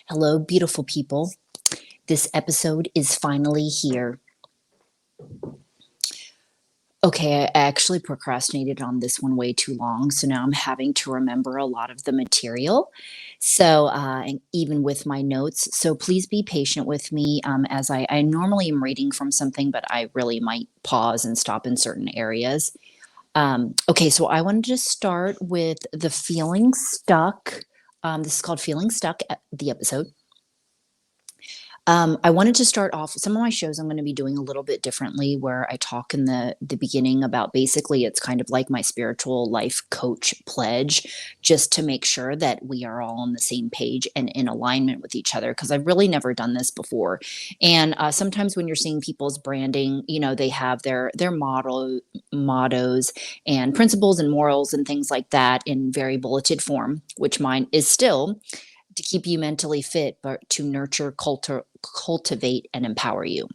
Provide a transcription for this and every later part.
Hello, beautiful people. This episode is finally here. Okay, I actually procrastinated on this one way too long, so now I'm having to remember a lot of the material. And even with my notes, so please be patient with me as I normally am reading from something, but I really might pause and stop in certain areas. Okay, so I wanted to start with the feeling stuck. This is called Feeling Stuck, the episode. I wanted to start off some of my shows I'm going to be doing a little bit differently where I talk in the beginning about basically it's kind of like my spiritual life coach pledge just to make sure that we are all on the same page and in alignment with each other because I've really never done this before. And sometimes when you're seeing people's branding, they have their mottos and principles and morals and things like that in very bulleted form, which mine is still to keep you mentally fit, but to nurture, cultivate, and empower you.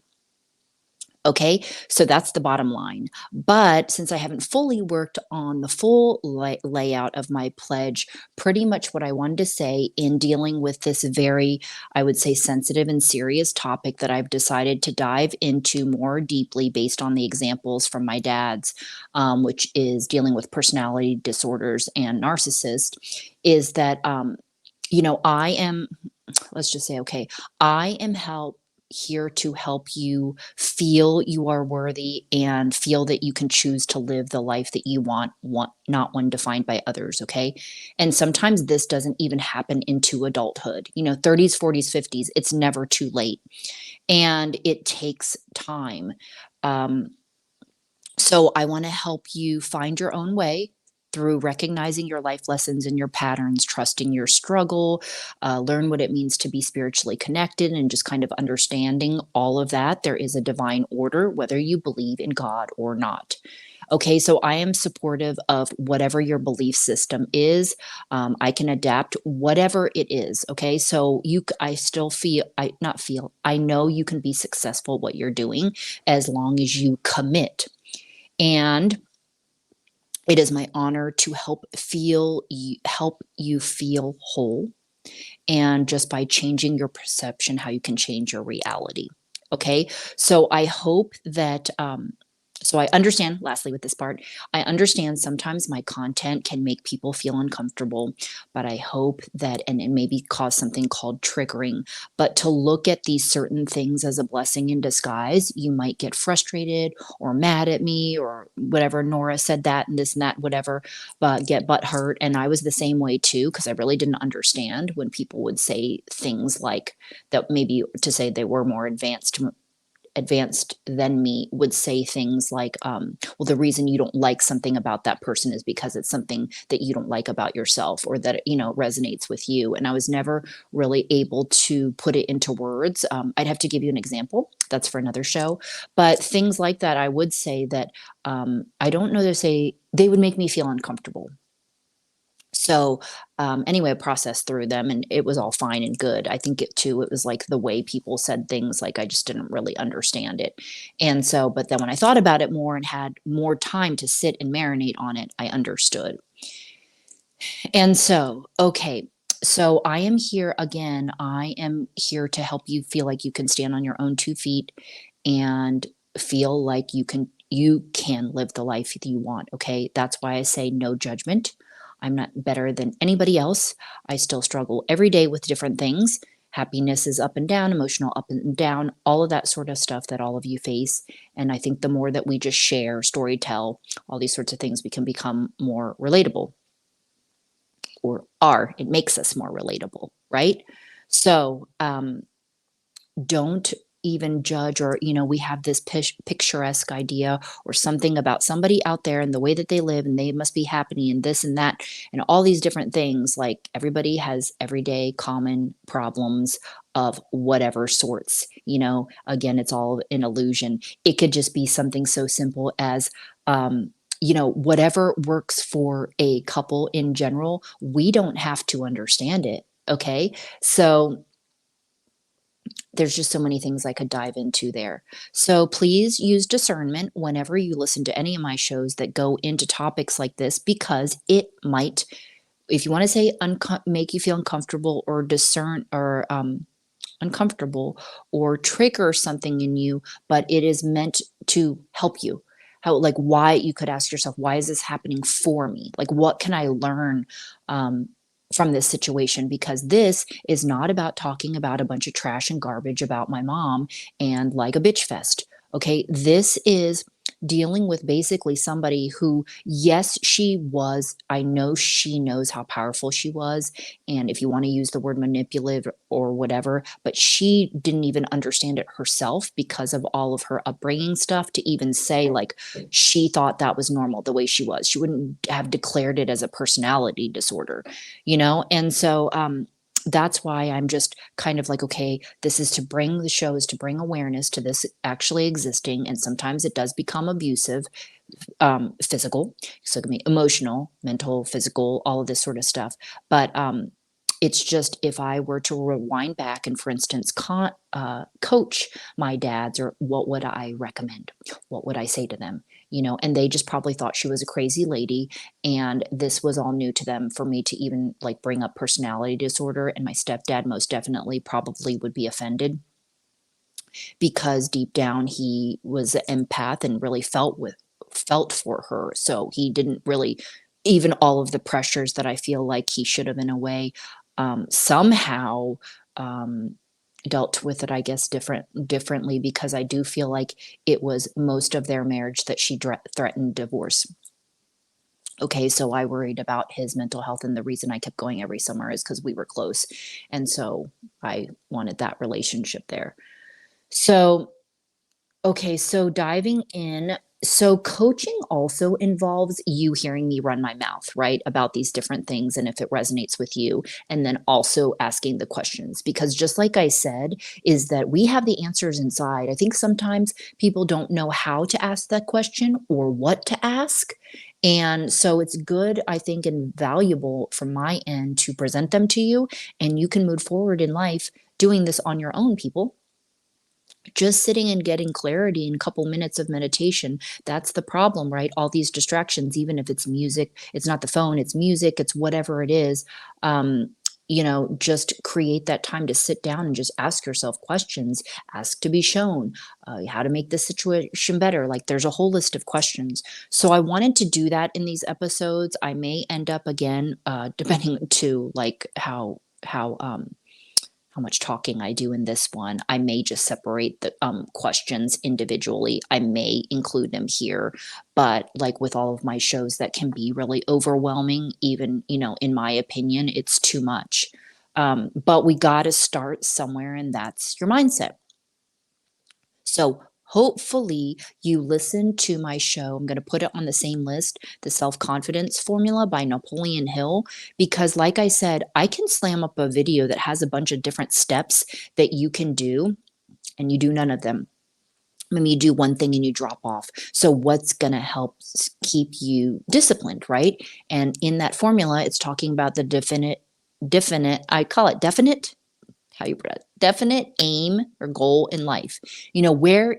Okay, so that's the bottom line. But since I haven't fully worked on the full layout of my pledge, pretty much what I wanted to say in dealing with this very, I would say, sensitive and serious topic that I've decided to dive into more deeply based on the examples from my dad's, which is dealing with personality disorders and narcissist, is that I am, let's just say, okay, I am here to help you feel you are worthy and feel that you can choose to live the life that you want not one defined by others, okay? And sometimes this doesn't even happen into adulthood. 30s, 40s, 50s, it's never too late. And it takes time. Um, so I want to help you find your own way through recognizing your life lessons and your patterns, trusting your struggle, learn what it means to be spiritually connected, and just kind of understanding all of that. There is a divine order, whether you believe in God or not. Okay, so I am supportive of whatever your belief system is. I can adapt whatever it is. Okay, so I still feel, I not feel, I know you can be successful at what you're doing as long as you commit. And it is my honor to help you feel whole, and just by changing your perception, how you can change your reality. Okay, so I hope that so I understand, lastly, with this part, I understand sometimes my content can make people feel uncomfortable, but I hope that, and it maybe cause something called triggering, but to look at these certain things as a blessing in disguise. You might get frustrated or mad at me or whatever. Nora said that and this and that, whatever, but get butt hurt. And I was the same way too, because I really didn't understand when people would say things like that, maybe to say they were more advanced than me, would say things like, well, the reason you don't like something about that person is because it's something that you don't like about yourself, or that resonates with you. And I was never really able to put it into words. I'd have to give you an example. That's for another show. But things like that, I would say that I don't know to say, they would make me feel uncomfortable. So anyway, I processed through them and it was all fine and good. I think it was like the way people said things, like I just didn't really understand it. And so, but then when I thought about it more and had more time to sit and marinate on it, I understood. And so, okay, so I am here again. I am here to help you feel like you can stand on your own 2 feet and feel like you can live the life that you want. Okay. That's why I say no judgment. I'm not better than anybody else. I still struggle every day with different things. Happiness is up and down, emotional up and down, all of that sort of stuff that all of you face. And I think the more that we just share, story tell, all these sorts of things, we can become more relatable, or it makes us more relatable, right? So don't even judge, or we have this picturesque idea or something about somebody out there and the way that they live, and they must be happy and this and that and all these different things. Like, everybody has everyday common problems of whatever sorts. Again, it's all an illusion. It could just be something so simple as whatever works for a couple in general. We don't have to understand it. Okay, so there's just so many things I could dive into there. So please use discernment whenever you listen to any of my shows that go into topics like this, because it might if you want to say make you feel uncomfortable or discern or uncomfortable or trigger something in you, but it is meant to help you. How, like, why you could ask yourself, why is this happening for me? Like, what can I learn um, from this situation? Because this is not about talking about a bunch of trash and garbage about my mom and like a bitch fest. Okay. This is dealing with basically somebody who, yes, she was, I know she knows how powerful she was. And if you want to use the word manipulative or whatever, but she didn't even understand it herself because of all of her upbringing stuff to even say, like, she thought that was normal the way she was. She wouldn't have declared it as a personality disorder, you know? And so, that's why I'm just kind of like, okay, this is to bring the show is to bring awareness to this actually existing. And sometimes it does become abusive, physical, so it can be emotional, mental, physical, all of this sort of stuff. But it's just if I were to rewind back and, for instance, coach my dads, or what would I recommend? What would I say to them? You know, and they just probably thought she was a crazy lady, and this was all new to them for me to even like bring up personality disorder. And my stepdad most definitely probably would be offended because deep down he was an empath and really felt for her. So he didn't really, even all of the pressures that I feel like he should have in a way, somehow um, dealt with it, I guess, differently, because I do feel like it was most of their marriage that she threatened divorce. Okay, so I worried about his mental health, and the reason I kept going every summer is because we were close, and so I wanted that relationship there. So okay, so diving in. So coaching also involves you hearing me run my mouth, right, about these different things and if it resonates with you, and then also asking the questions. Because just like I said, is that we have the answers inside. I think sometimes people don't know how to ask that question or what to ask. And so it's good, I think, and valuable from my end to present them to you, and you can move forward in life doing this on your own, people. Just sitting and getting clarity in a couple minutes of meditation, that's the problem, right? All these distractions, even if it's music, it's not the phone, it's music, it's whatever it is. um, just create that time to sit down and just ask yourself questions, ask to be shown, how to make this situation better. Like, there's a whole list of questions. So I wanted to do that in these episodes. I may end up again, depending to like how much talking I do in this one. I may just separate the questions individually. I may include them here, but like with all of my shows that can be really overwhelming, even, in my opinion, it's too much. But we got to start somewhere, and that's your mindset. So hopefully you listen to my show. I'm going to put it on the same list, The Self-Confidence Formula by Napoleon Hill, because like I said, I can slam up a video that has a bunch of different steps that you can do, and you do none of them. Maybe you do one thing and you drop off. So what's going to help keep you disciplined, right? And in that formula, it's talking about the definite, I call it definite, how you put it, definite aim or goal in life. What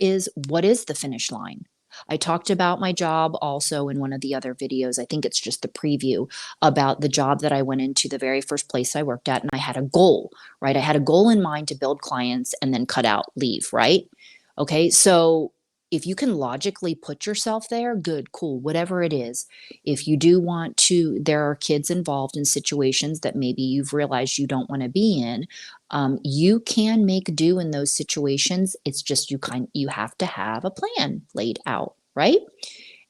is the finish line? I talked about my job also in one of the other videos. I think it's just the preview about the job that I went into, the very first place I worked at, and I had a goal, right? I had a goal in mind to build clients and then cut out, leave, right? Okay, so if you can logically put yourself there, good, cool, whatever it is. If you do want to, there are kids involved in situations that maybe you've realized you don't want to be in. You can make do in those situations. It's just you have to have a plan laid out, right?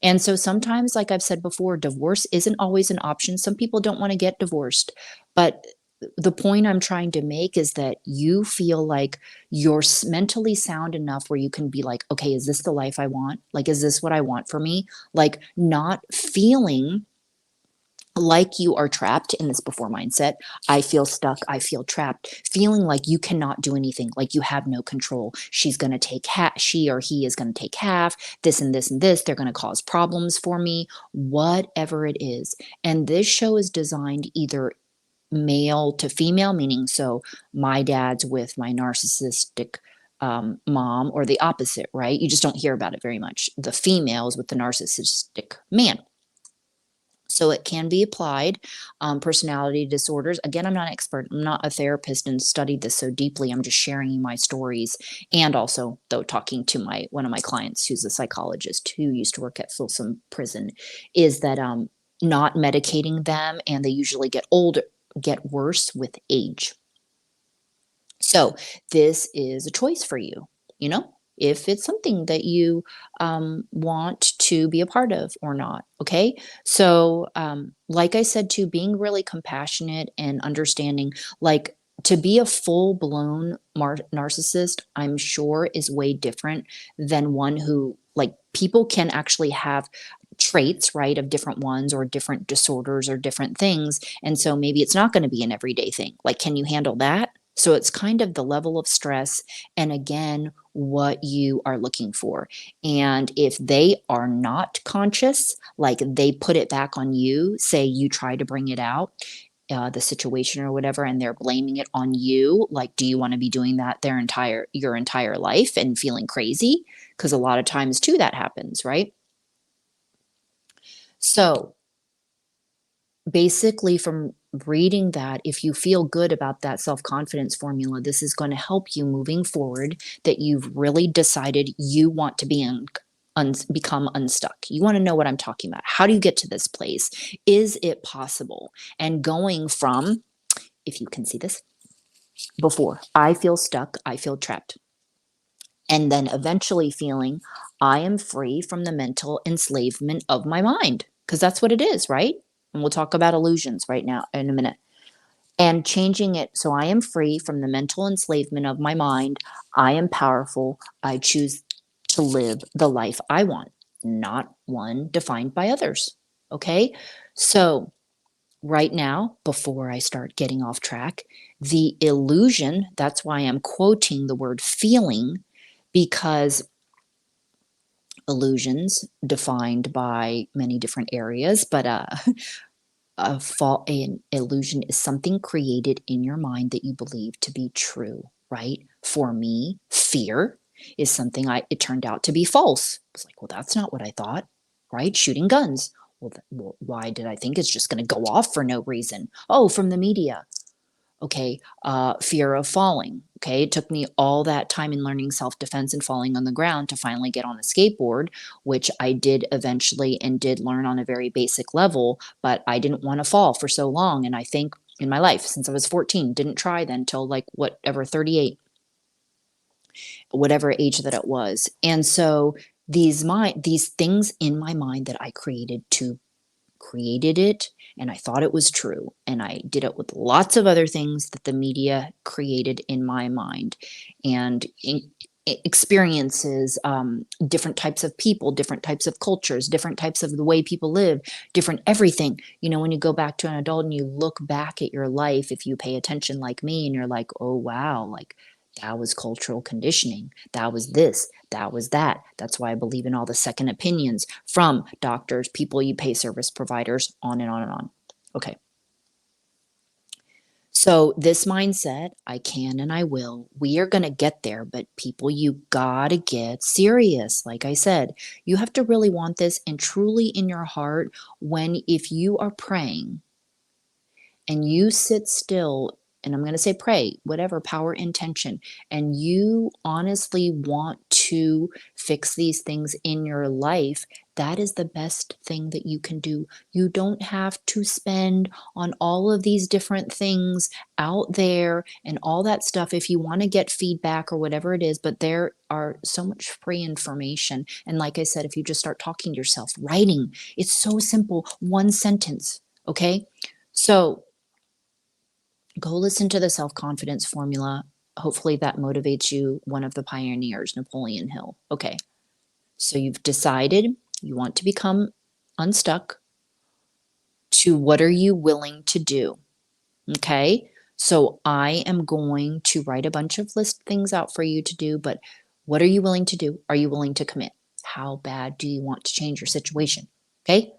And so sometimes, like I've said before, divorce isn't always an option. Some people don't want to get divorced, but the point I'm trying to make is that you feel like you're mentally sound enough where you can be like, okay, is this the life I want? Like, is this what I want for me? Like, not feeling like you are trapped in this before mindset. I feel stuck. I feel trapped. Feeling like you cannot do anything, like you have no control. She's going to take half, she or he is going to take half, this and this and this. They're going to cause problems for me, whatever it is. And this show is designed either male to female, meaning so my dad's with my narcissistic mom, or the opposite, right? You just don't hear about it very much. The females with the narcissistic man. So it can be applied. Personality disorders. Again, I'm not an expert. I'm not a therapist and studied this so deeply. I'm just sharing you my stories, and also, though, talking to my one of my clients who's a psychologist who used to work at Folsom Prison, is that not medicating them, and they usually get older, get worse with age. So this is a choice for you, you know, if it's something that you want to be a part of or not. Okay. So, like I said, too, being really compassionate and understanding, like, to be a full blown narcissist, I'm sure is way different than one who, like, people can actually have traits, right, of different ones or different disorders or different things. And so maybe it's not going to be an everyday thing. Like, can you handle that? So it's kind of the level of stress and, again, what you are looking for. And if they are not conscious, like they put it back on you, say you try to bring it out, the situation or whatever, and they're blaming it on you, like, do you want to be doing that your entire life and feeling crazy? Because a lot of times too that happens, right? So basically, from reading that, if you feel good about that self-confidence formula, this is going to help you moving forward, that you've really decided you want to become unstuck. You want to know what I'm talking about. How do you get to this place? Is it possible? And going from, if you can see this, before I feel stuck, I feel trapped, and then eventually feeling I am free from the mental enslavement of my mind, because that's what it is, right? And we'll talk about illusions right now in a minute. And changing it so I am free from the mental enslavement of my mind. I am powerful. I choose to live the life I want, not one defined by others. Okay. So, right now, before I start getting off track, the illusion, that's why I'm quoting the word feeling, because illusions defined by many different areas, but an illusion is something created in your mind that you believe to be true, right? For me, fear is something it turned out to be false. It's like, well, that's not what I thought, right? Shooting guns. Well, why did I think it's just going to go off for no reason? Oh, from the media. Okay, fear of falling. Okay, it took me all that time in learning self-defense and falling on the ground to finally get on a skateboard, which I did eventually and did learn on a very basic level, but I didn't want to fall for so long. And I think in my life, since I was 14, didn't try then till like whatever, 38, whatever age that it was. And so these things in my mind that I created it, and I thought it was true, and I did it with lots of other things that the media created in my mind, and experiences, different types of people, different types of cultures, different types of the way people live, different everything. You know, when you go back to an adult and you look back at your life, if you pay attention like me, and you're like, oh wow, like, that was cultural conditioning, that was this, that was that. That's why I believe in all the second opinions from doctors, people you pay, service providers, on and on and on. Okay. So this mindset, I can and I will, we are going to get there, but people, you got to get serious. Like I said, you have to really want this and truly in your heart, if you are praying and you sit still, and I'm going to say pray, whatever power intention, and you honestly want to fix these things in your life, that is the best thing that you can do. You don't have to spend on all of these different things out there and all that stuff if you want to get feedback or whatever it is, but there are so much free information. And like I said, if you just start talking to yourself, writing, it's so simple, one sentence. Okay. So go listen to the self-confidence formula. Hopefully that motivates you. One of the pioneers, Napoleon Hill. Okay. So you've decided you want to become unstuck. To what are you willing to do? Okay. So I am going to write a bunch of list things out for you to do, but what are you willing to do? Are you willing to commit? How bad do you want to change your situation? Okay.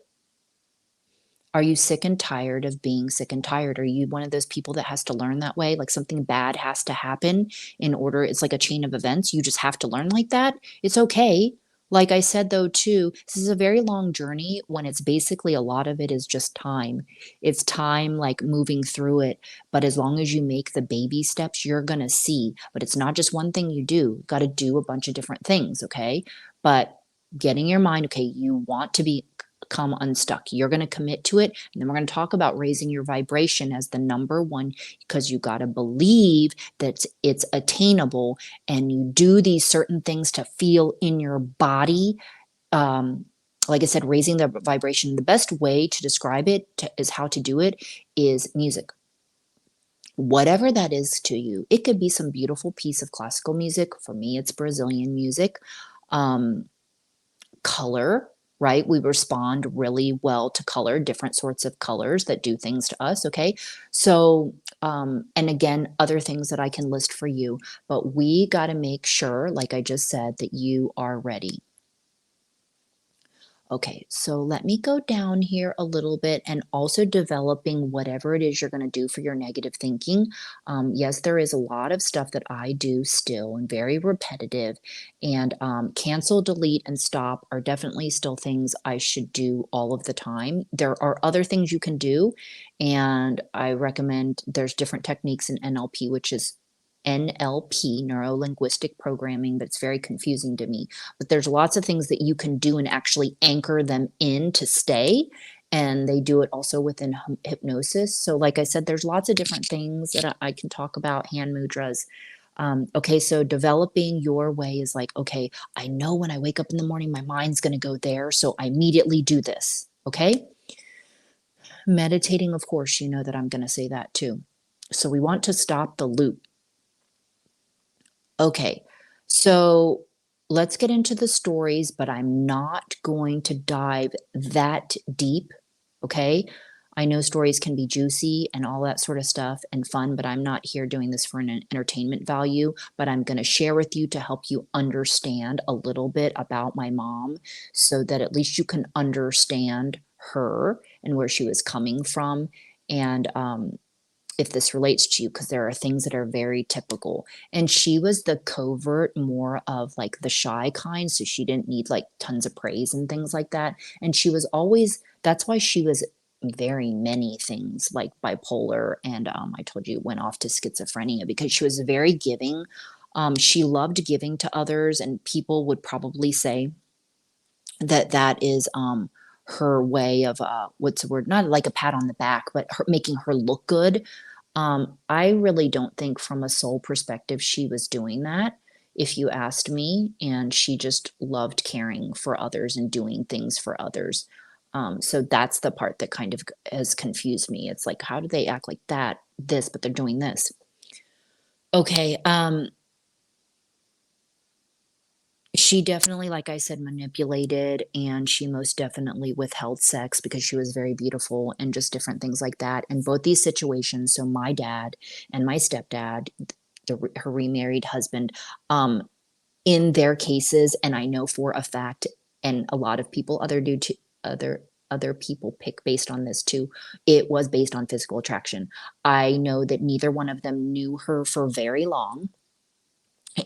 Are you sick and tired of being sick and tired? Are you one of those people that has to learn that way? Like something bad has to happen in order, it's like a chain of events. You just have to learn like that. It's okay. Like I said, though, too, this is a very long journey when it's basically a lot of it is just time. It's time, like, moving through it, but as long as you make the baby steps, you're gonna see. But it's not just one thing you do. You gotta do a bunch of different things, okay? But getting your mind, okay, you want to become unstuck. You're gonna commit to it, and then we're gonna talk about raising your vibration as the number one, because you gotta believe that it's attainable and you do these certain things to feel in your body. Um, like I said, raising the vibration, the best way to describe is how to do it is music. Whatever that is to you, it could be some beautiful piece of classical music. For me, it's Brazilian music. Um, Color, right? We respond really well to color, different sorts of colors that do things to us, okay? So, and again, other things that I can list for you, but we got to make sure, like I just said, that you are ready. Okay, so let me go down here a little bit and also developing whatever it is you're going to do for your negative thinking. Yes, there is a lot of stuff that I do still and very repetitive, and cancel, delete, and stop are definitely still things I should do all of the time. There are other things you can do, and I recommend there's different techniques in NLP, which is NLP, neuro linguistic programming, but it's very confusing to me. But there's lots of things that you can do and actually anchor them in to stay. And they do it also within hypnosis. So, like I said, there's lots of different things that I can talk about, hand mudras. Okay, so developing your way is like, okay, I know when I wake up in the morning, my mind's going to go there. So I immediately do this. Okay. Meditating, of course, you know that I'm going to say that too. So we want to stop the loop. Okay, so let's get into the stories, but I'm not going to dive that deep, okay? I know stories can be juicy and all that sort of stuff and fun, but I'm not here doing this for an entertainment value. But I'm going to share with you to help you understand a little bit about my mom so that at least you can understand her and where she was coming from. And if this relates to you, because there are things that are very typical. And she was the covert, more of like the shy kind. So she didn't need like tons of praise and things like that. And she was always, that's why she was very many things like bipolar. And I told you went off to schizophrenia because she was very giving. She loved giving to others, and people would probably say that that is her way of what's the word? Not like a pat on the back, but her, making her look good. I really don't think from a soul perspective she was doing that, if you asked me, and she just loved caring for others and doing things for others. So that's the part that kind of has confused me. It's like, how do they act like that, this, but they're doing this? Okay. She definitely, like I said, manipulated, and she most definitely withheld sex because she was very beautiful and just different things like that. And both these situations, so my dad and my stepdad, her remarried husband, in their cases, and I know for a fact, and a lot of people other people pick based on this too. It was based on physical attraction. I know that neither one of them knew her for very long,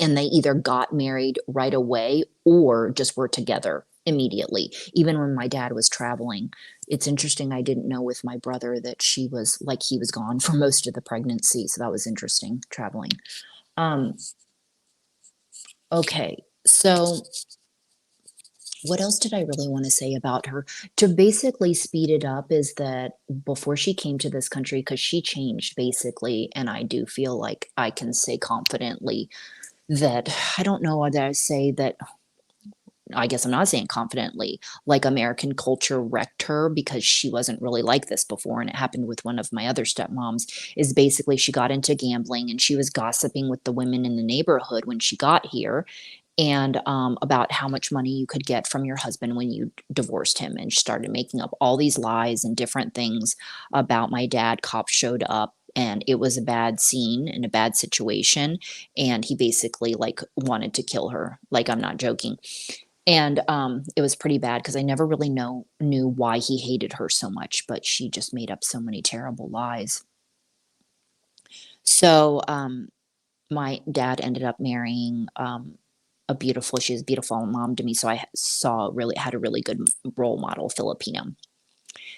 and they either got married right away or just were together immediately. Even when my dad was traveling, it's interesting, I didn't know with my brother that she was like, he was gone for most of the pregnancy, so that was interesting, traveling. um okay, so what else did I really want to say about her? To basically speed it up, is that before she came to this country, because she changed basically, and I do feel like I can say confidently that, I don't know what I say, that I guess I'm not saying confidently, like American culture wrecked her because she wasn't really like this before. And it happened with one of my other stepmoms, is basically she got into gambling and she was gossiping with the women in the neighborhood when she got here, and about how much money you could get from your husband when you divorced him. And she started making up all these lies and different things about my dad. Cops showed up, and it was a bad scene and a bad situation. And he basically like wanted to kill her. Like, I'm not joking. And it was pretty bad because I never really knew why he hated her so much, but she just made up so many terrible lies. So my dad ended up marrying. she was a beautiful mom to me. So I had a really good role model, Filipino.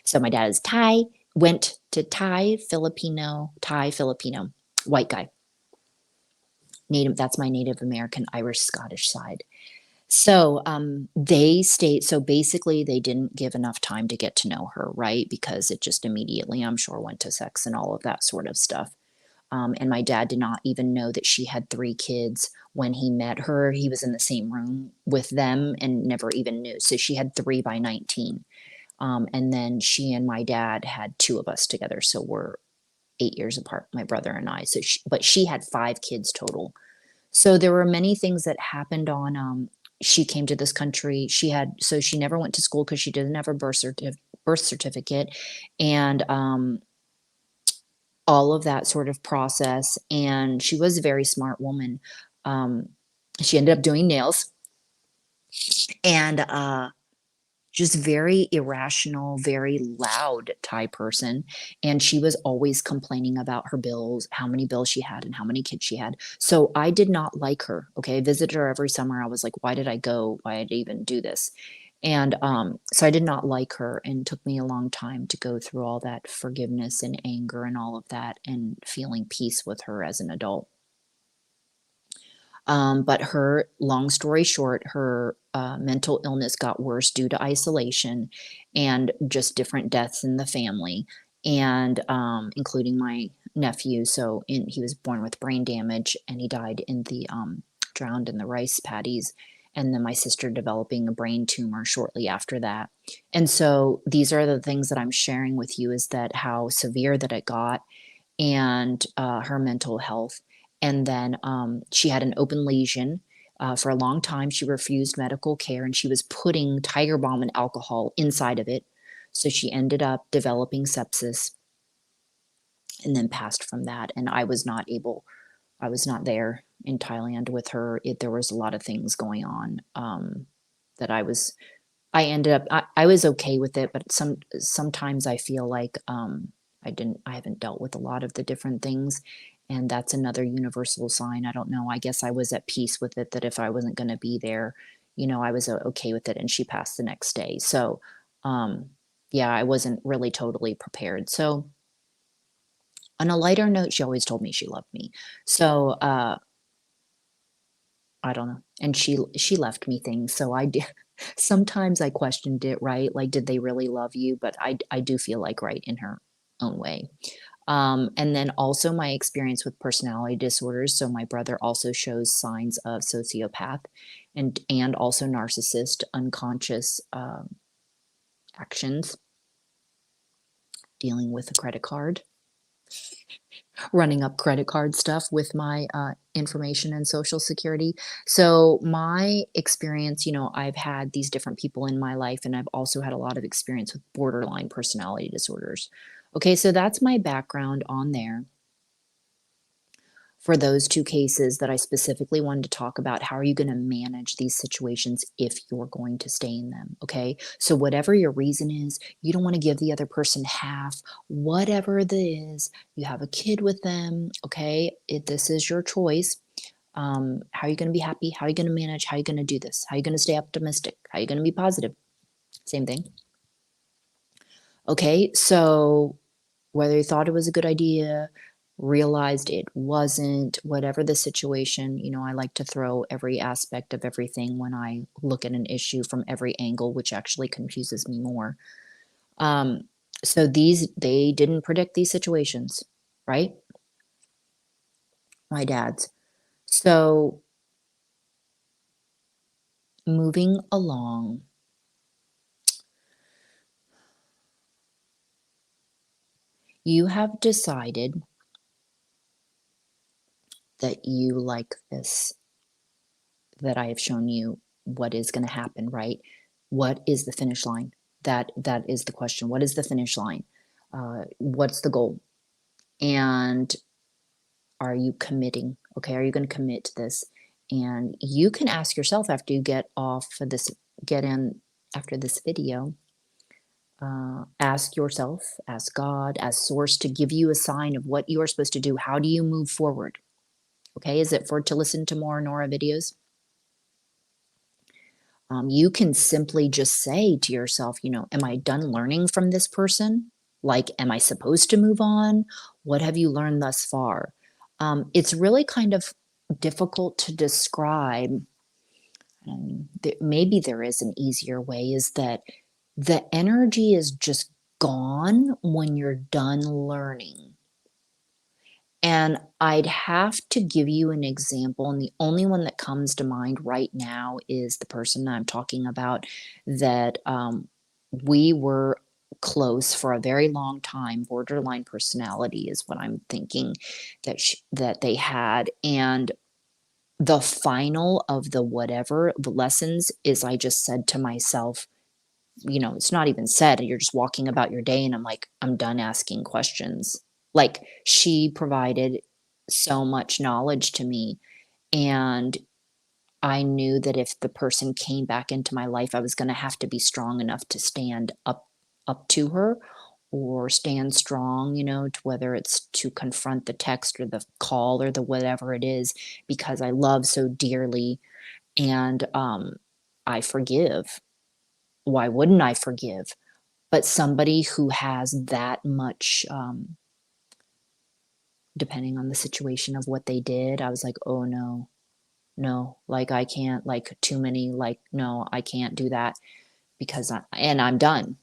So my dad is Thai, went to Thai, Filipino, white guy. That's my Native American, Irish, Scottish side. So so basically they didn't give enough time to get to know her, right? Because it just immediately, I'm sure, went to sex and all of that sort of stuff. And my dad did not even know that she had 3 kids when he met her. He was in the same room with them and never even knew. So she had 3 by 19. And then she and my dad had 2 of us together. So we're 8 years apart, my brother and I. But she had 5 kids total. So there were many things that happened she came to this country. So she never went to school because she didn't have a birth certificate. And all of that sort of process. And she was a very smart woman. She ended up doing nails and just very irrational, very loud Thai person. And she was always complaining about her bills, how many bills she had and how many kids she had. So I did not like her. Okay. I visited her every summer. I was like, why did I go? Why did I even do this? And so I did not like her, and it took me a long time to go through all that forgiveness and anger and all of that and feeling peace with her as an adult. But long story short, her mental illness got worse due to isolation and just different deaths in the family, and including my nephew. He was born with brain damage, and he died drowned in the rice paddies. And then my sister developing a brain tumor shortly after that. And so these are the things that I'm sharing with you, is that how severe that it got, and her mental health. And then she had an open lesion. For a long time, she refused medical care, and she was putting Tiger Balm and alcohol inside of it. So she ended up developing sepsis and then passed from that. And I was not there in Thailand with her. There was a lot of things going on that I was okay with it, but sometimes I feel like I haven't dealt with a lot of the different things, and that's another universal sign. I don't know. I guess I was at peace with it, that if I wasn't going to be there, I was okay with it, and she passed the next day. So, yeah, I wasn't really totally prepared. So, on a lighter note, she always told me she loved me. So, I don't know. And she left me things. So I did. Sometimes I questioned it, right? Like, did they really love you? But I do feel like, right, in her own way. And then also my experience with personality disorders. So my brother also shows signs of sociopath and also narcissist, unconscious actions, dealing with a credit card, running up credit card stuff with my information and social security. So my experience, I've had these different people in my life, and I've also had a lot of experience with borderline personality disorders. Okay, so that's my background on there. For those 2 cases that I specifically wanted to talk about, how are you going to manage these situations if you're going to stay in them? Okay. So, whatever your reason is, you don't want to give the other person half, whatever it is, you have a kid with them. Okay. This is your choice. How are you going to be happy? How are you going to manage? How are you going to do this? How are you going to stay optimistic? How are you going to be positive? Same thing. Okay. So, whether you thought it was a good idea, realized it wasn't, whatever the situation, I like to throw every aspect of everything when I look at an issue from every angle, which actually confuses me more. So they didn't predict these situations, right? My dad's. So moving along, you have decided that you like this, that I have shown you what is going to happen, right? What is the finish line? That is the question. What is the finish line? What's the goal? And are you committing? Okay, are you going to commit to this? And you can ask yourself after you get in after this video, ask yourself, ask God, ask Source to give you a sign of what you are supposed to do. How do you move forward? Okay, is it to listen to more Nora videos? You can simply just say to yourself, am I done learning from this person? Like, am I supposed to move on? What have you learned thus far? It's really kind of difficult to describe. Maybe there is an easier way, is that the energy is just gone when you're done learning. And I'd have to give you an example, and the only one that comes to mind right now is the person that I'm talking about, that we were close for a very long time. Borderline personality is what I'm thinking that they had. And the final of the whatever the lessons is, I just said to myself, it's not even said. You're just walking about your day, and I'm like, I'm done asking questions. Like, she provided so much knowledge to me, and I knew that if the person came back into my life, I was going to have to be strong enough to stand up to her, or stand strong, to whether it's to confront the text or the call or the whatever it is, because I love so dearly, and I forgive. Why wouldn't I forgive? But somebody who has that much, depending on the situation of what they did, I was like, oh no, no, like I can't, like too many, like, no, I can't do that, because and I'm done.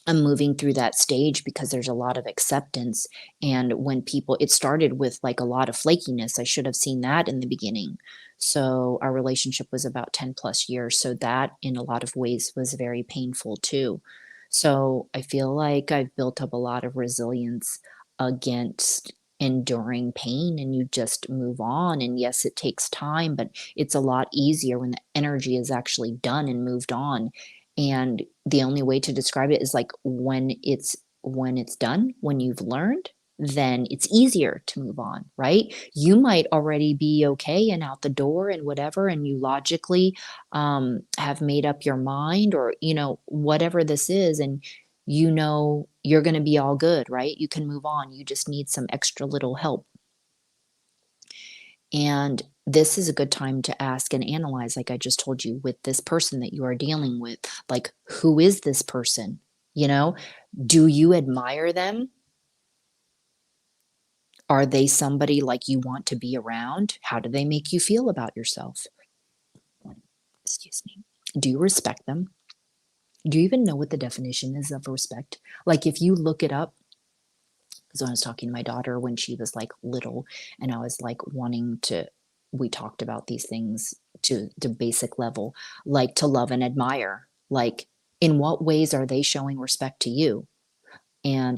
I'm moving through that stage because there's a lot of acceptance. And when people, it started with like a lot of flakiness. I should have seen that in the beginning. So our relationship was about 10 plus years. So that in a lot of ways was very painful too. So I feel like I've built up a lot of resilience against enduring pain, and you just move on. And yes, it takes time, but it's a lot easier when the energy is actually done and moved on. And the only way to describe it is like, when it's done, when you've learned, then it's easier to move on, right? You might already be okay and out the door and whatever, and you logically have made up your mind, or whatever this is, and you're going to be all good, right? You can move on. You just need some extra little help. And this is a good time to ask and analyze, like I just told you, with this person that you are dealing with. Like, who is this person? Do you admire them? Are they somebody like you want to be around? How do they make you feel about yourself? Excuse me. Do you respect them? Do you even know what the definition is of respect? Like, if you look it up, because when I was talking to my daughter when she was like little, and I was like we talked about these things to the basic level, like to love and admire. Like, in what ways are they showing respect to you? And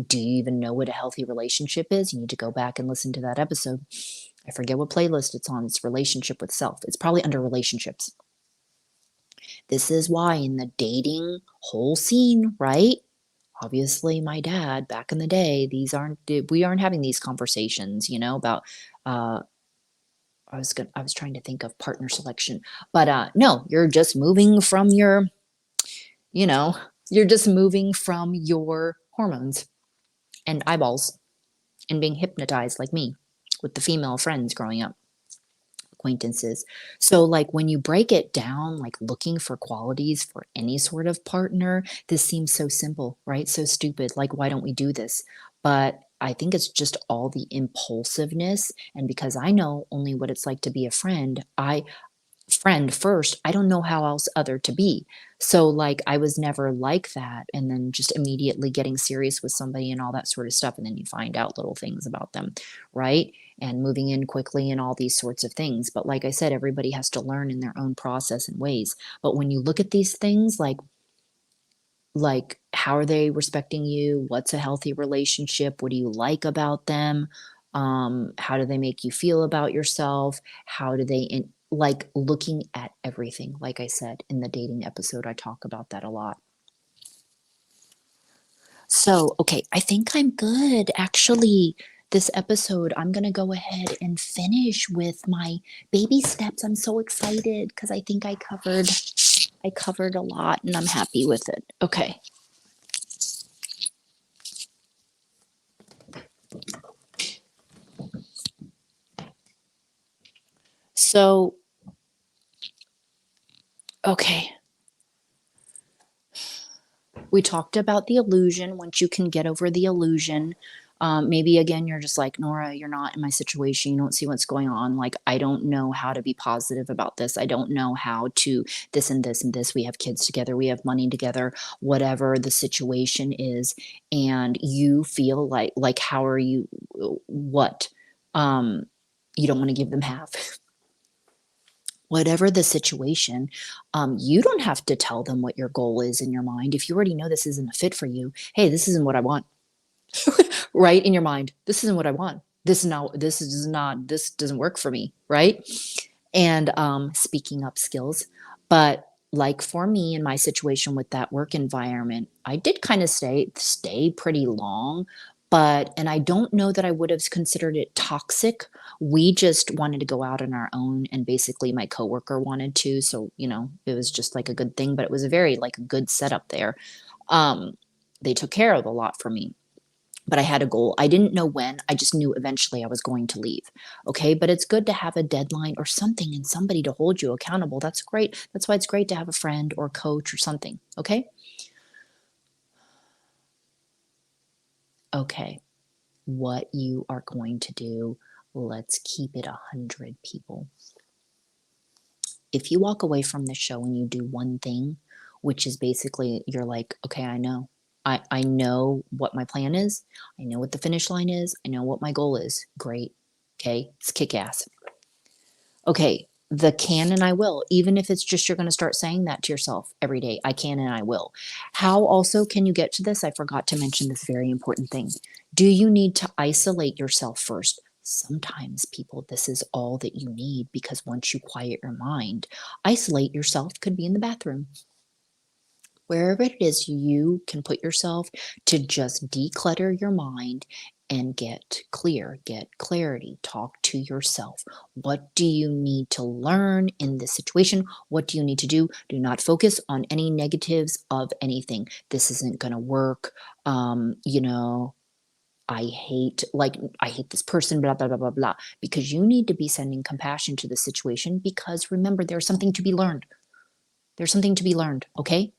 do you even know what a healthy relationship is? You need to go back and listen to that episode. I forget what playlist it's on. It's relationship with self. It's probably under relationships. This is why in the dating whole scene, right? Obviously, my dad back in the day, we aren't having these conversations, about uh I was trying to think of partner selection, but no, you know, you're just moving from your hormones and eyeballs, and being hypnotized like me with the female friends growing up, acquaintances. So, like, when you break it down, like looking for qualities for any sort of partner, this seems so simple, right? So stupid. Like, why don't we do this? But I think it's just all the impulsiveness. And because I know only what it's like to be a friend first, I don't know how else other to be. So, like, I was never like that, and then just immediately getting serious with somebody and all that sort of stuff, and then you find out little things about them, right? And moving in quickly and all these sorts of things. But like I said, everybody has to learn in their own process and ways. But when you look at these things, like how are they respecting you? What's a healthy relationship? What do you like about them? How do they make you feel about yourself? How do they like looking at everything? Like I said in the dating episode, I talk about that a lot. So, okay, I think I'm good. Actually, this episode, I'm going to go ahead and finish with my baby steps. I'm so excited because I think I covered a lot, and I'm happy with it. Okay. So, Okay. We talked about the illusion. Once you can get over the illusion, maybe again, you're just like, Nora, you're not in my situation. You don't see what's going on. Like, I don't know how to be positive about this. I don't know how to this and this and this. We have kids together. We have money together, whatever the situation is. And you feel like, how are you? What? Um, you don't want to give them half. Whatever the situation, you don't have to tell them what your goal is in your mind. If you already know this isn't a fit for you, hey, this isn't what I want, right? In your mind, this isn't what I want. This doesn't work for me, right? And speaking up skills. But like for me in my situation with that work environment, I did kind of stay pretty long, but and I don't know that I would have considered it toxic. We just wanted to go out on our own, and basically my coworker wanted to, so it was just like a good thing, but it was a very like a good setup there. Um, they took care of a lot for me, but I had a goal. I didn't know when. I just knew eventually I was going to leave. Okay. But it's good to have a deadline or something and somebody to hold you accountable. That's great. That's why it's great to have a friend or coach or something. Okay. Okay. What you are going to do, let's keep it 100 people. If you walk away from this show and you do one thing, which is basically you're like, okay, I know. I know what my plan is. I know what the finish line is. I know what my goal is. Great. Okay. It's kick ass. Okay. The can and I will, even if it's just you're going to start saying that to yourself every day. I can and I will. How also can you get to this? I forgot to mention this very important thing. Do you need to isolate yourself first? Sometimes, people, this is all that you need because once you quiet your mind, isolate yourself could be in the bathroom. Wherever it is you can put yourself to just declutter your mind and get clear, get clarity, talk to yourself. What do you need to learn in this situation? What do you need to do? Do not focus on any negatives of anything. This isn't going to work. You know, I hate this person, blah, blah, blah, blah, blah. Because you need to be sending compassion to the situation because remember, there's something to be learned. There's something to be learned, okay?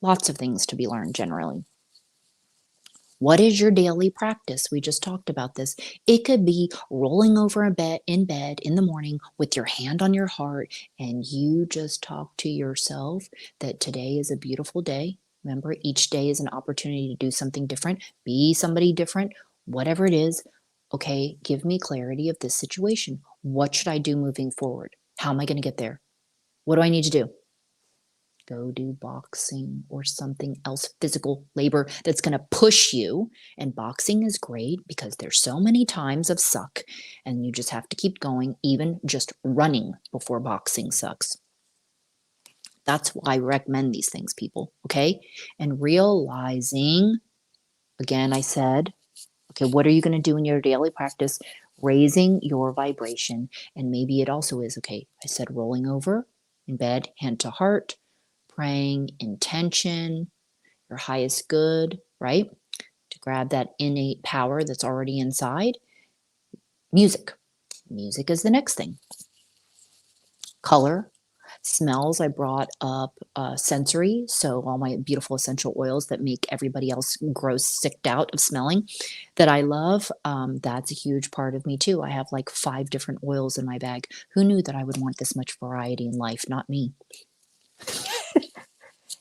Lots of things to be learned generally. What is your daily practice? We just talked about this. It could be rolling over in bed in the morning with your hand on your heart and you just talk to yourself that today is a beautiful day. Remember, each day is an opportunity to do something different, be somebody different, whatever it is. Okay, give me clarity of this situation. What should I do moving forward? How am I going to get there? What do I need to do? Go do boxing or something else, physical labor that's going to push you. And boxing is great because there's so many times of suck and you just have to keep going, even just running before boxing sucks. That's why I recommend these things, people. Okay. And realizing, again, I said, okay, what are you going to do in your daily practice? Raising your vibration. And maybe it also is, okay, I said rolling over in bed, hand to heart, praying intention, your highest good, right? To grab that innate power that's already inside. Music. Music is the next thing. Color. Smells, I brought up sensory. So all my beautiful essential oils that make everybody else gross, sicked out of smelling that I love. That's a huge part of me too. I have like 5 different oils in my bag. Who knew that I would want this much variety in life? Not me.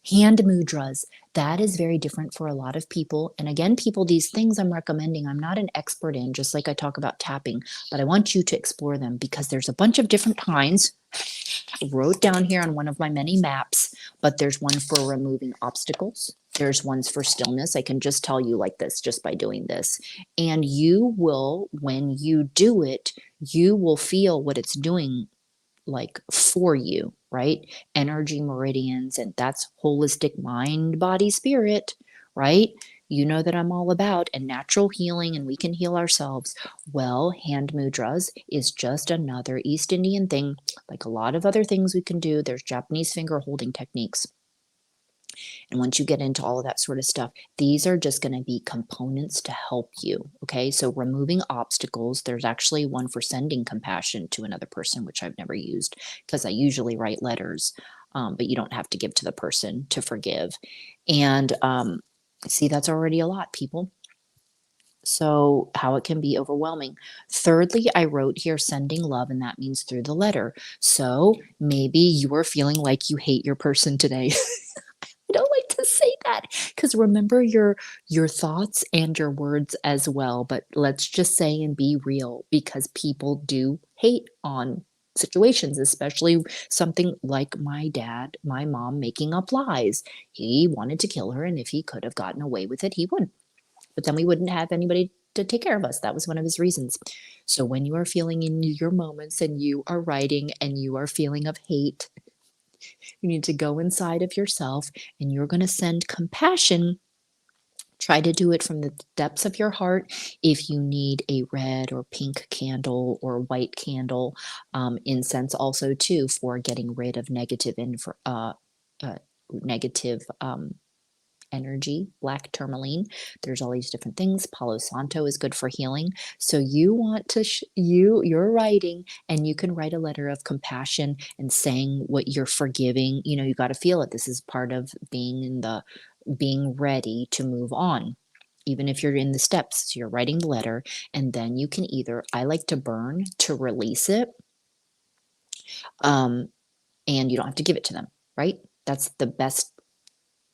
Hand mudras, that is very different for a lot of people. And again, people, these things I'm recommending, I'm not an expert in, just like I talk about tapping, but I want you to explore them because there's a bunch of different kinds. I wrote down here on one of my many maps, but there's one for removing obstacles. There's ones for stillness. I can just tell you like this just by doing this. And you will, when you do it, you will feel what it's doing like for you, right? Energy meridians, and that's holistic mind, body, spirit, right? You know that I'm all about and natural healing, and we can heal ourselves. Well, hand mudras is just another East Indian thing, like a lot of other things we can do. There's Japanese finger holding techniques. And once you get into all of that sort of stuff, these are just going to be components to help you. Okay. So removing obstacles, there's actually one for sending compassion to another person, which I've never used because I usually write letters. but you don't have to give to the person to forgive. And see, that's already a lot, people. So, how it can be overwhelming. Thirdly, I wrote here sending love, and that means through the letter. So, maybe you are feeling like you hate your person today. I don't like to say that because remember your thoughts and your words as well. But let's just say and be real because people do hate on situations, especially something like my dad, my mom making up lies. He wanted to kill her, and if he could have gotten away with it, he would. But then we wouldn't have anybody to take care of us. That was one of his reasons. So when you are feeling in your moments and you are writing and you are feeling of hate, you need to go inside of yourself and you're going to send compassion. Try to do it from the depths of your heart. If you need a red or pink candle or white candle, incense also too for getting rid of uh, negative energy, black tourmaline. There's all these different things. Palo Santo is good for healing. So you want to you're writing and you can write a letter of compassion and saying what you're forgiving. You know, you got to feel it. This is part of being ready to move on. Even if you're in the steps, so you're writing the letter and then you can either I like to burn to release it. Um and you don't have to give it to them, right? That's the best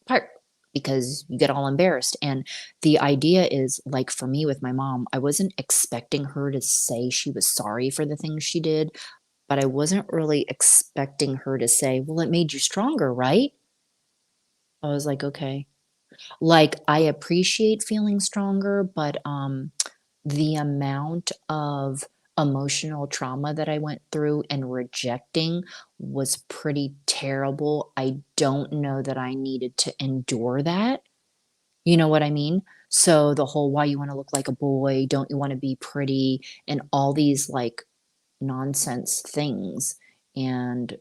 part because you get all embarrassed. And the idea is like for me with my mom, I wasn't expecting her to say she was sorry for the things she did, but I wasn't really expecting her to say, well, it made you stronger, right? I was like, okay. Like I appreciate feeling stronger, but the amount of emotional trauma that I went through and rejecting was pretty terrible. I don't know that I needed to endure that. You know what I mean? So the whole why you want to look like a boy, don't you want to be pretty, and all these like nonsense things. And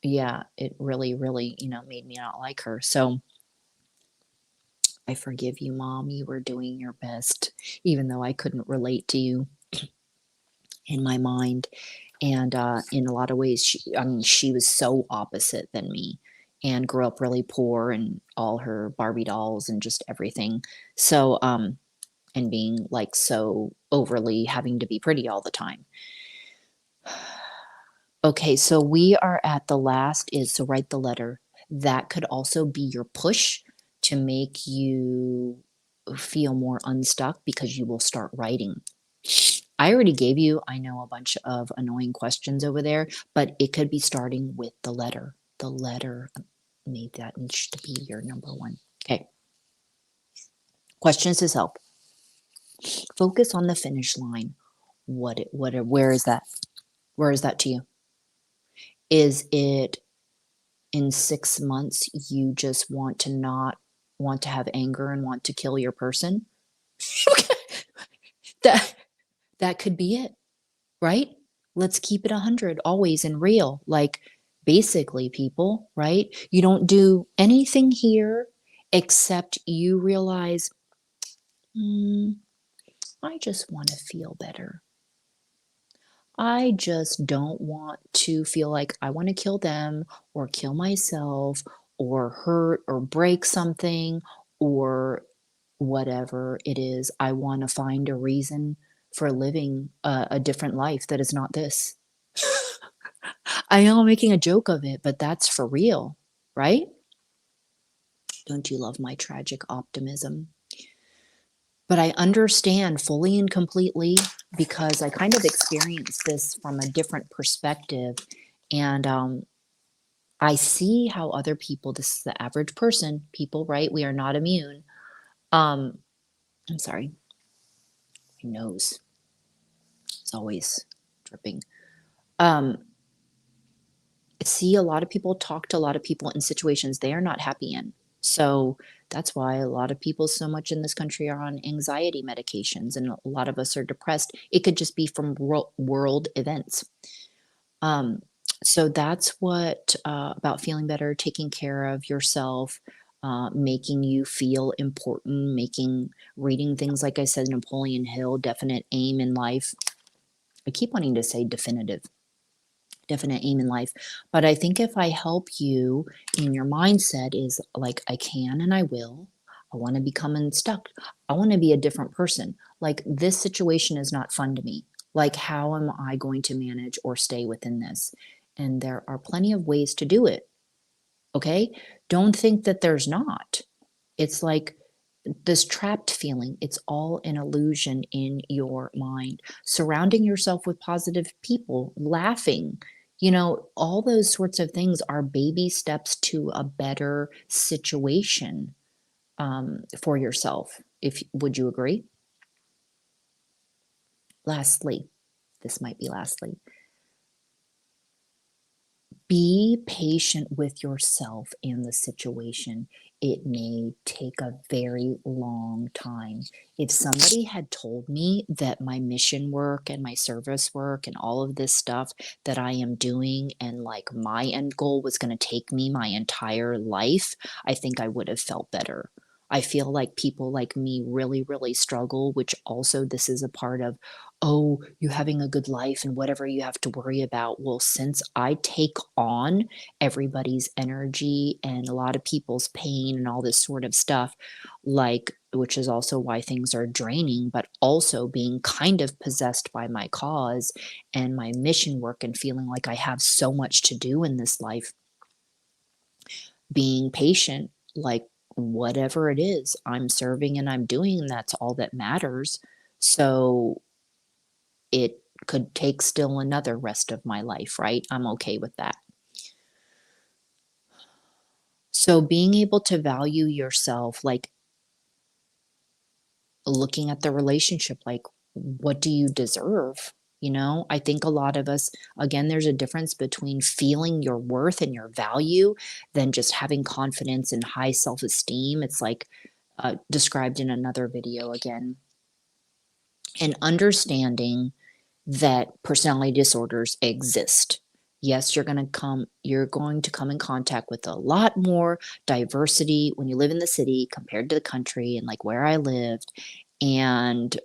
yeah, it really, really, made me not like her. So I forgive you, Mom. You were doing your best, even though I couldn't relate to you in my mind. And in a lot of ways, she was so opposite than me and grew up really poor and all her Barbie dolls and just everything. So, and being like so overly having to be pretty all the time. Okay, so we are at the last is so write the letter. That could also be your push to make you feel more unstuck because you will start writing. I already gave you, I know, a bunch of annoying questions over there, but it could be starting with the letter. The letter, maybe that needs to be your number one. Okay. Questions to help. Focus on the finish line. Where is that? Where is that to you? Is it in 6 months you just want to not want to have anger and want to kill your person? that that could be it, right? Let's keep it 100 always and real. Like basically people, right? You don't do anything here except you realize, "Hmm, I just want to feel better. I just don't want to feel like I want to kill them or kill myself or hurt or break something or whatever it is. I want to find a reason for living a different life that is not this." I know I'm making a joke of it, but that's for real, right? Don't you love my tragic optimism? But I understand fully and completely because I kind of experienced this from a different perspective. And I see how other people, this is the average person, people, right? We are not immune. Um, I'm sorry, my nose is always dripping. Um, see a lot of people talk to a lot of people in situations they are not happy in. So that's why a lot of people so much in this country are on anxiety medications and a lot of us are depressed. It could just be from world events. Um, so that's what about feeling better, taking care of yourself, making you feel important, reading things like I said, Napoleon Hill, definite aim in life. I keep wanting to say definitive. definite aim in life. But I think if I help you in your mindset is like, I can and I will. I want to become unstuck. I want to be a different person. Like, this situation is not fun to me. Like, how am I going to manage or stay within this? And there are plenty of ways to do it. Okay. Don't think that there's not. It's like this trapped feeling, it's all an illusion in your mind. Surrounding yourself with positive people, laughing, all those sorts of things are baby steps to a better situation for yourself. If would you agree? Lastly, this might be lastly, be patient with yourself and the situation. It may take a very long time. If somebody had told me that my mission work and my service work and all of this stuff that I am doing and like my end goal was going to take me my entire life, I think I would have felt better. I feel like people like me really, really struggle, which also this is a part of, oh, you having a good life and whatever you have to worry about. Well, since I take on everybody's energy and a lot of people's pain and all this sort of stuff, like, which is also why things are draining, but also being kind of possessed by my cause and my mission work and feeling like I have so much to do in this life, being patient, like whatever it is I'm serving and I'm doing, that's all that matters. So it could take still another rest of my life, right? I'm okay with that. So being able to value yourself, like looking at the relationship, like what do you deserve? I think a lot of us, again, there's a difference between feeling your worth and your value than just having confidence and high self esteem. It's like described in another video again, and understanding that personality disorders exist. Yes, you're going to come in contact with a lot more diversity when you live in the city compared to the country and like where I lived. And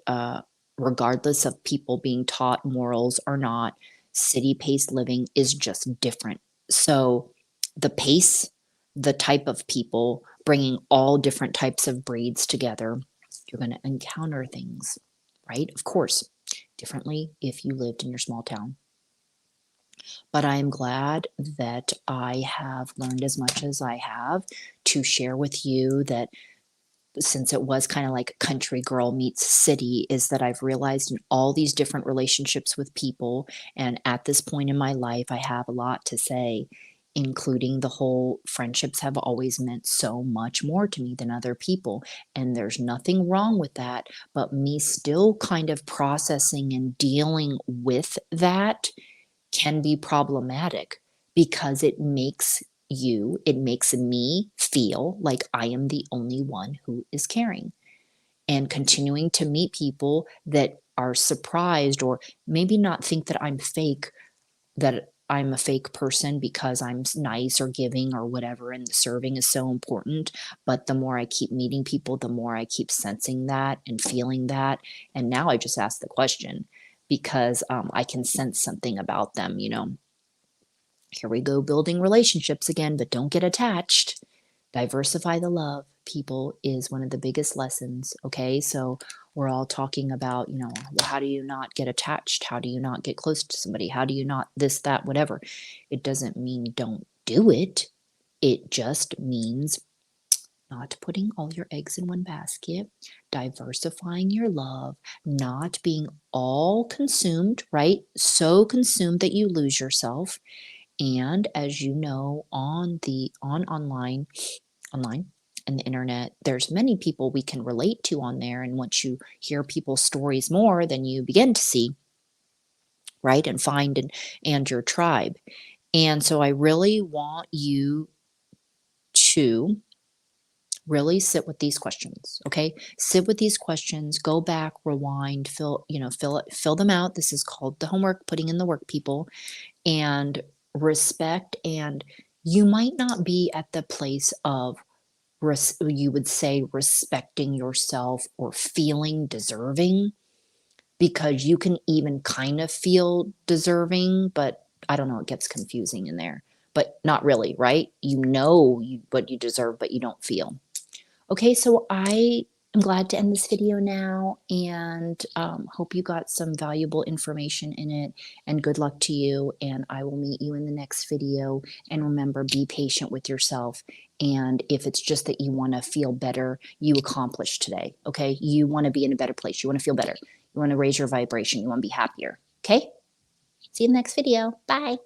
regardless of people being taught morals or not, city-paced living is just different. So the pace, the type of people, bringing all different types of breeds together, you're going to encounter things, right? Of course, differently if you lived in your small town. But I am glad that I have learned as much as I have to share with you that, since it was kind of like country girl meets city, is that I've realized in all these different relationships with people, and at this point in my life, I have a lot to say, including the whole friendships have always meant so much more to me than other people. And there's nothing wrong with that, but me still kind of processing and dealing with that can be problematic because it makes me feel like I am the only one who is caring, and continuing to meet people that are surprised or maybe not think that I'm fake, that I'm a fake person because I'm nice or giving or whatever, and the serving is so important. But the more I keep meeting people, the more I keep sensing that and feeling that. And now I just ask the question because I can sense something about them. Here we go, building relationships again, but don't get attached. Diversify the love, people, is one of the biggest lessons. Okay. So we're all talking about, well, how do you not get attached? How do you not get close to somebody? How do you not this, that, whatever? It doesn't mean don't do it. It just means not putting all your eggs in one basket, diversifying your love, not being all consumed, right? So consumed that you lose yourself. And as you know, online and the internet, there's many people we can relate to on there. And once you hear people's stories more, then you begin to see, right, and find and your tribe. And so I really want you to really sit with these questions. Okay, sit with these questions, go back, rewind, fill them out. This is called the homework, putting in the work, people. And respect, and you might not be at the place of you would say respecting yourself or feeling deserving, because you can even kind of feel deserving, but I don't know, it gets confusing in there, but not really, right? You know what you deserve, but you don't feel. Okay, so I am glad to end this video now, and hope you got some valuable information in it, and good luck to you, and I will meet you in the next video. And remember, be patient with yourself, and if it's just that you want to feel better, you accomplish today, okay? You want to be in a better place. You want to feel better. You want to raise your vibration. You want to be happier, okay? See you in the next video. Bye.